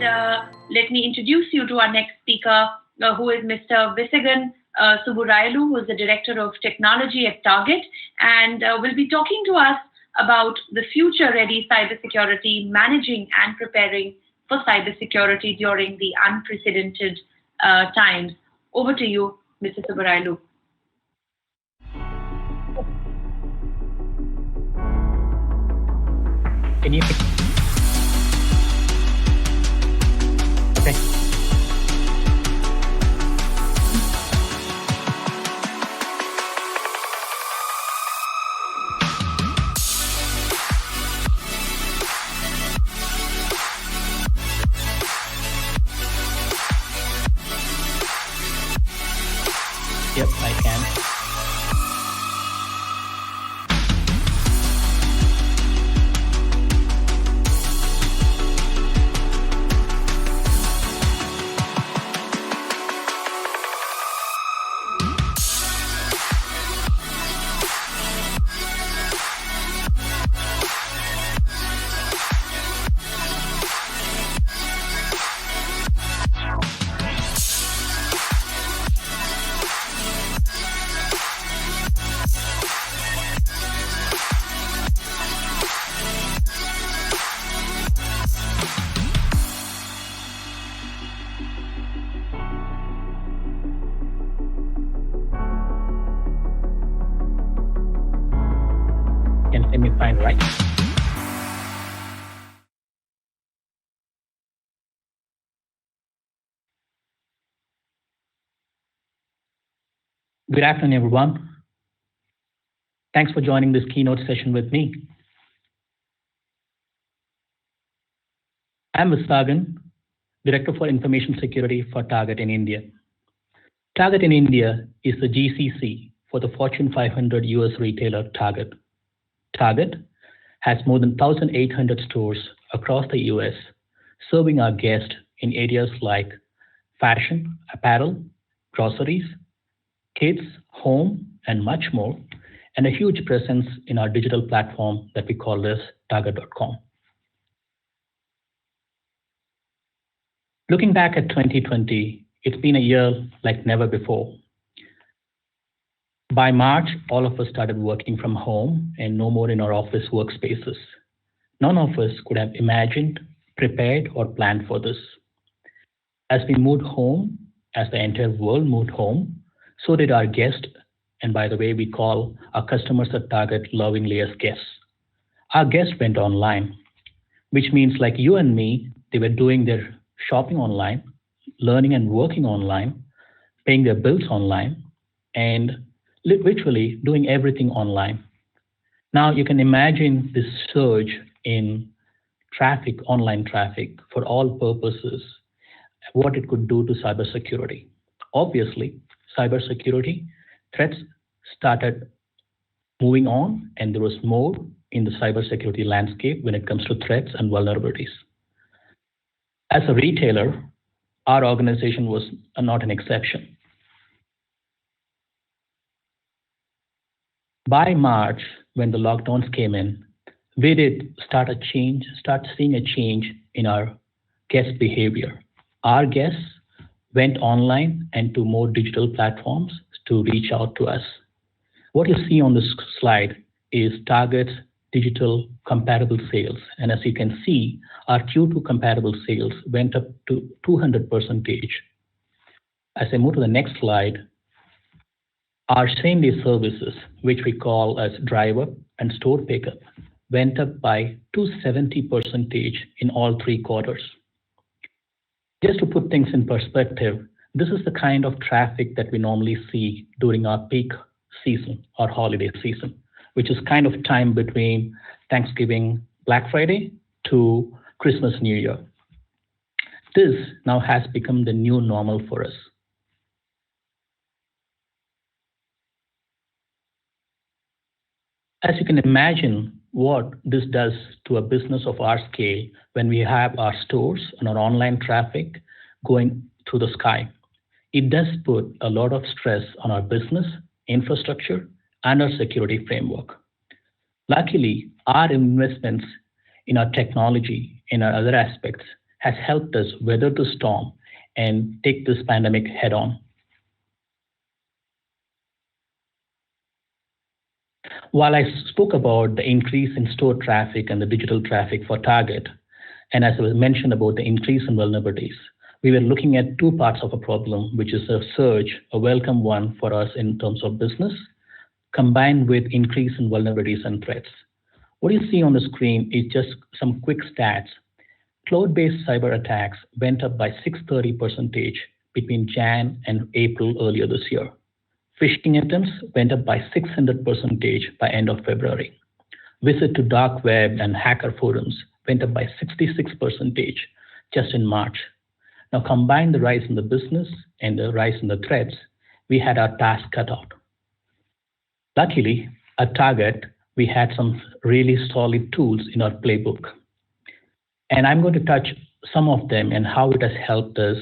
let me introduce you to our next speaker, who is Mr. Visagan Subburayalu, who is the Director of Technology at Target, and will be talking to us about the future-ready cybersecurity, managing and preparing for cybersecurity during the unprecedented times. Over to you, Mr. Subburayalu. Can you? Okay. Yep, I can. Can let me find right. Good afternoon, everyone. Thanks for joining this keynote session with me. I'm Visagan, Director for Information Security for Target in India. Target in India is the GCC for the Fortune 500 US retailer Target. Target has more than 1,800 stores across the US, serving our guests in areas like fashion, apparel, groceries, kids, home, and much more, and a huge presence in our digital platform that we call this Target.com. Looking back at 2020, it's been a year like never before. By March, all of us started working from home and no more in our office workspaces. None of us could have imagined, prepared, or planned for this. As we moved home, as the entire world moved home, so did our guests, and by the way, we call our customers at Target lovingly as guests. Our guests went online, which means like you and me, they were doing their shopping online, learning and working online, paying their bills online, and literally doing everything online. Now you can imagine this surge in traffic, online traffic, for all purposes, what it could do to cybersecurity. Obviously, cybersecurity threats started moving on, and there was more in the cybersecurity landscape when it comes to threats and vulnerabilities. As a retailer, our organization was not an exception. By March, when the lockdowns came in, we did start seeing a change in our guest behavior. Our guests went online and to more digital platforms to reach out to us. What you see on this slide is Target's digital comparable sales. And as you can see, our Q2 comparable sales went up to 200%. As I move to the next slide, our same-day services, which we call as drive up and store pickup, went up by 270% in all 3 quarters. Just to put things in perspective, this is the kind of traffic that we normally see during our peak season or holiday season, which is kind of time between Thanksgiving, Black Friday to Christmas, New Year. This now has become the new normal for us. As you can imagine, what this does to a business of our scale when we have our stores and our online traffic going through the sky. It does put a lot of stress on our business, infrastructure, and our security framework. Luckily, our investments in our technology, in our other aspects, has helped us weather the storm and take this pandemic head on. While I spoke about the increase in store traffic and the digital traffic for Target, and as I mentioned about the increase in vulnerabilities, we were looking at two parts of a problem, which is a surge, a welcome one for us in terms of business, combined with increase in vulnerabilities and threats. What you see on the screen is just some quick stats. Cloud-based cyber attacks went up by 630% between Jan and April earlier this year. Phishing attempts went up by 600% by end of February. Visit to dark web and hacker forums went up by 66% just in March. Now combine the rise in the business and the rise in the threats, we had our task cut out. Luckily, at Target, we had some really solid tools in our playbook. And I'm going to touch some of them and how it has helped us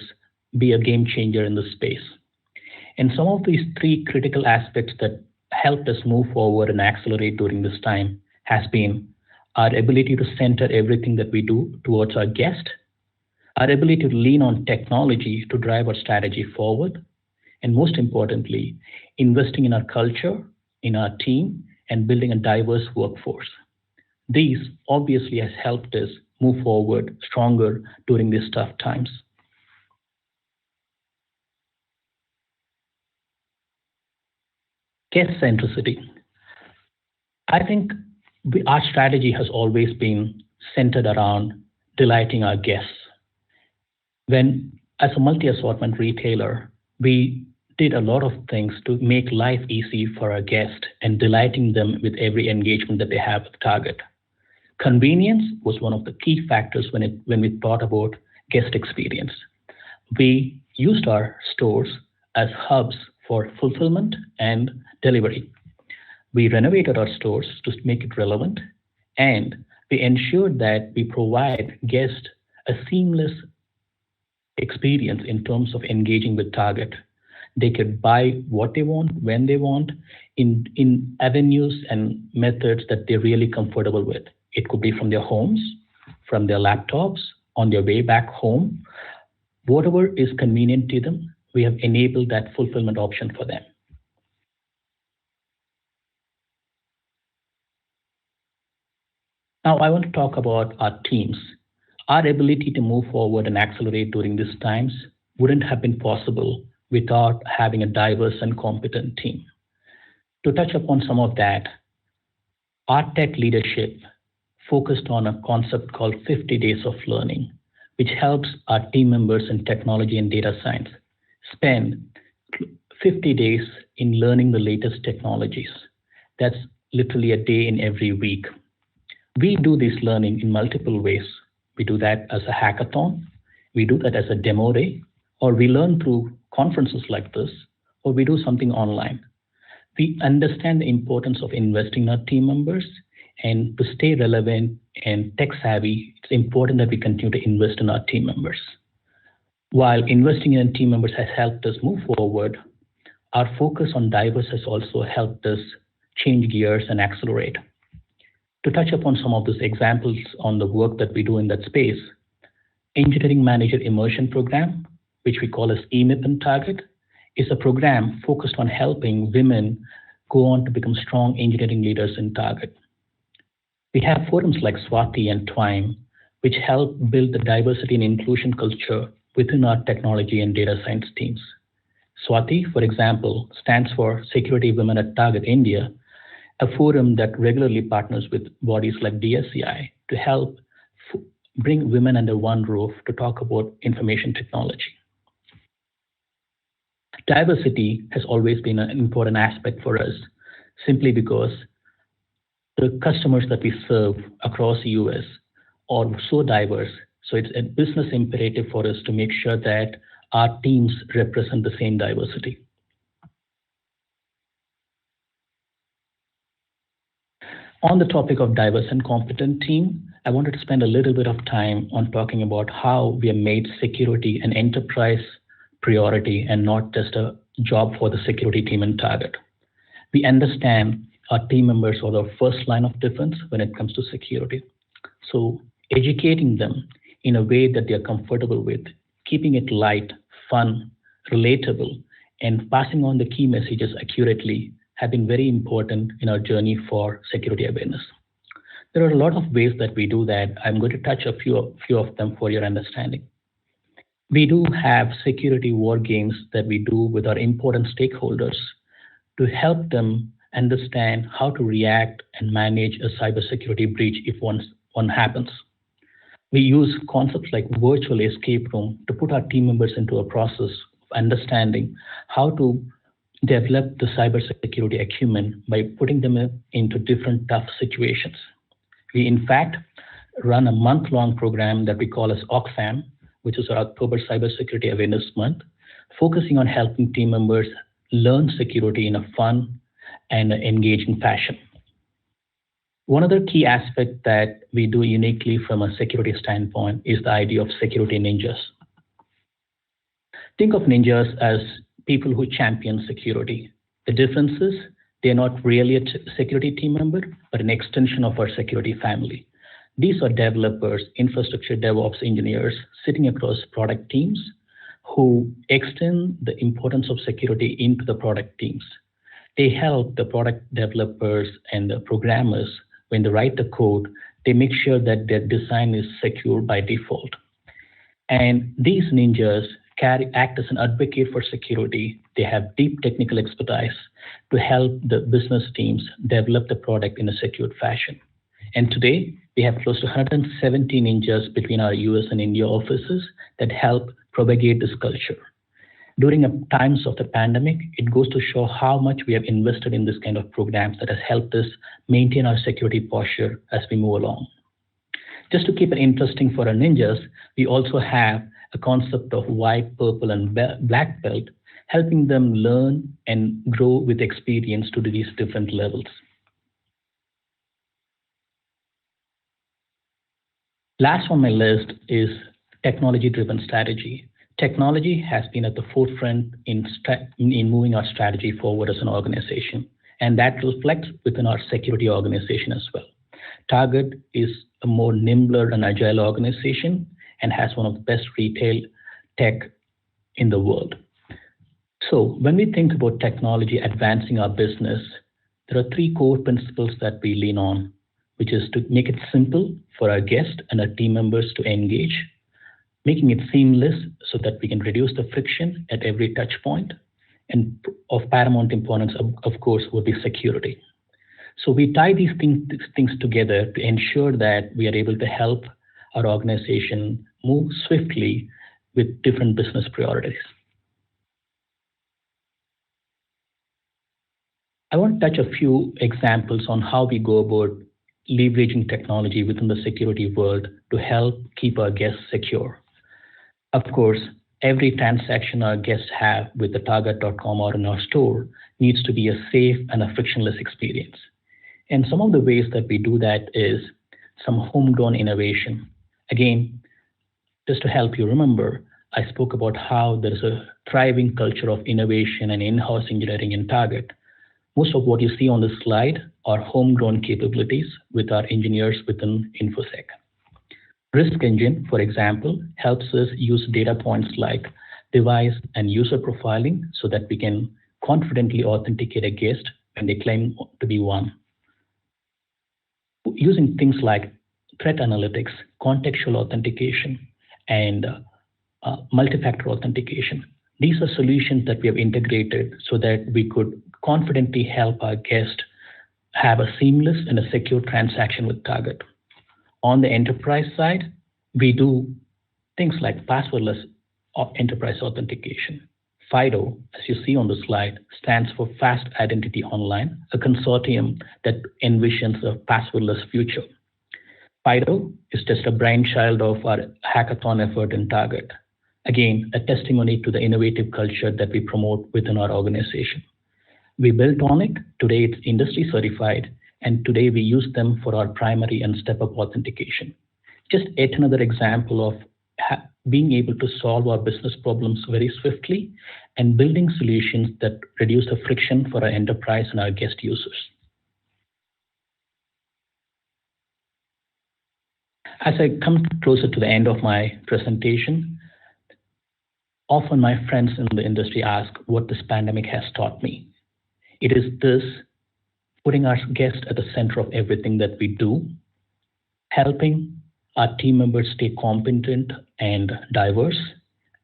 be a game changer in this space. And some of these three critical aspects that helped us move forward and accelerate during this time has been our ability to center everything that we do towards our guest, our ability to lean on technology to drive our strategy forward, and most importantly, investing in our culture, in our team, and building a diverse workforce. These obviously has helped us move forward stronger during these tough times. Guest centricity. I think our strategy has always been centered around delighting our guests. When, as a multi-assortment retailer, we did a lot of things to make life easy for our guests and delighting them with every engagement that they have with Target. Convenience was one of the key factors when we thought about guest experience. We used our stores as hubs for fulfillment and delivery. We renovated our stores to make it relevant, and we ensured that we provide guests a seamless experience in terms of engaging with Target. They could buy what they want, when they want, in avenues and methods that they're really comfortable with. It could be from their homes, from their laptops, on their way back home. Whatever is convenient to them, we have enabled that fulfillment option for them. Now, I want to talk about our teams. Our ability to move forward and accelerate during these times wouldn't have been possible without having a diverse and competent team. To touch upon some of that, our tech leadership focused on a concept called 50 days of learning, which helps our team members in technology and data science spend 50 days in learning the latest technologies. That's literally a day in every week. We do this learning in multiple ways. We do that as a hackathon, we do that as a demo day, or we learn through conferences like this, or we do something online. We understand the importance of investing in our team members, and to stay relevant and tech savvy, it's important that we continue to invest in our team members. While investing in team members has helped us move forward, our focus on diverse has also helped us change gears and accelerate. To touch upon some of those examples on the work that we do in that space, Engineering Manager Immersion Program, which we call as EMIP in Target, is a program focused on helping women go on to become strong engineering leaders in Target. We have forums like Swati and Twine, which help build the diversity and inclusion culture within our technology and data science teams. Swati, for example, stands for Security Women at Target India, a forum that regularly partners with bodies like DSCI to help bring women under one roof to talk about information technology. Diversity has always been an important aspect for us, simply because the customers that we serve across the US are so diverse. So it's a business imperative for us to make sure that our teams represent the same diversity. On the topic of diverse and competent team, I wanted to spend a little bit of time on talking about how we have made security an enterprise priority and not just a job for the security team in Target. We understand our team members are the first line of defense when it comes to security. So educating them, in a way that they're comfortable with, keeping it light, fun, relatable, and passing on the key messages accurately have been very important in our journey for security awareness. There are a lot of ways that we do that. I'm going to touch a few of them for your understanding. We do have security war games that we do with our important stakeholders to help them understand how to react and manage a cybersecurity breach if one happens. We use concepts like virtual escape room to put our team members into a process of understanding how to develop the cybersecurity acumen by putting them into different tough situations. We, in fact, run a month-long program that we call as OCFAM, which is our October Cybersecurity Awareness Month, focusing on helping team members learn security in a fun and engaging fashion. One other key aspect that we do uniquely from a security standpoint is the idea of security ninjas. Think of ninjas as people who champion security. The difference is they're not really a security team member, but an extension of our security family. These are developers, infrastructure DevOps engineers sitting across product teams who extend the importance of security into the product teams. They help the product developers and the programmers when they write the code, they make sure that their design is secure by default. And these ninjas act as an advocate for security. They have deep technical expertise to help the business teams develop the product in a secured fashion. And today, we have close to 170 ninjas between our US and India offices that help propagate this culture. During times of the pandemic, it goes to show how much we have invested in this kind of programs that has helped us maintain our security posture as we move along. Just to keep it interesting for our ninjas, we also have a concept of white, purple, and black belt, helping them learn and grow with experience to these different levels. Last on my list is technology-driven strategy. Technology has been at the forefront in moving our strategy forward as an organization, and that reflects within our security organization as well. Target is a more nimbler and agile organization and has one of the best retail tech in the world. So when we think about technology advancing our business, there are three core principles that we lean on, which is to make it simple for our guests and our team members to engage, making it seamless so that we can reduce the friction at every touch point, and of paramount importance, of course, would be security. So we tie these things together to ensure that we are able to help our organization move swiftly with different business priorities. I want to touch a few examples on how we go about leveraging technology within the security world to help keep our guests secure. Of course, every transaction our guests have with the Target.com or in our store needs to be a safe and a frictionless experience. And some of the ways that we do that is some homegrown innovation. Again, just to help you remember, I spoke about how there's a thriving culture of innovation and in-house engineering in Target. Most of what you see on this slide are homegrown capabilities with our engineers within InfoSec. Risk Engine, for example, helps us use data points like device and user profiling so that we can confidently authenticate a guest when they claim to be one. Using things like threat analytics, contextual authentication, and multi-factor authentication. These are solutions that we have integrated so that we could confidently help our guests have a seamless and a secure transaction with Target. On the enterprise side, we do things like passwordless enterprise authentication. FIDO, as you see on the slide, stands for Fast Identity Online, a consortium that envisions a passwordless future. FIDO is just a brainchild of our hackathon effort in Target. Again, a testimony to the innovative culture that we promote within our organization. We built on it. Today it's industry certified, and today we use them for our primary and step-up authentication. Just yet another example of being able to solve our business problems very swiftly and building solutions that reduce the friction for our enterprise and our guest users. As I come closer to the end of my presentation, often my friends in the industry ask what this pandemic has taught me. It is this: putting our guest at the center of everything that we do, helping our team members stay competent and diverse,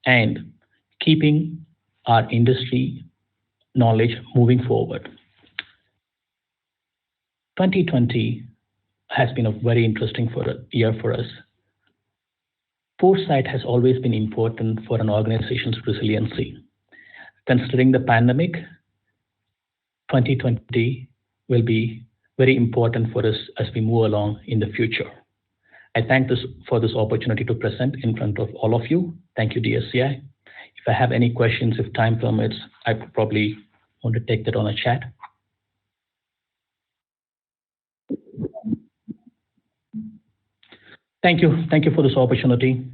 and keeping our industry knowledge moving forward. 2020 has been a very interesting year for us. Foresight has always been important for an organization's resiliency. Considering the pandemic, 2020 will be very important for us as we move along in the future. I thank for this opportunity to present in front of all of you. Thank you, DSCI. If I have any questions, if time permits, I probably want to take that on a chat. Thank you. Thank you for this opportunity.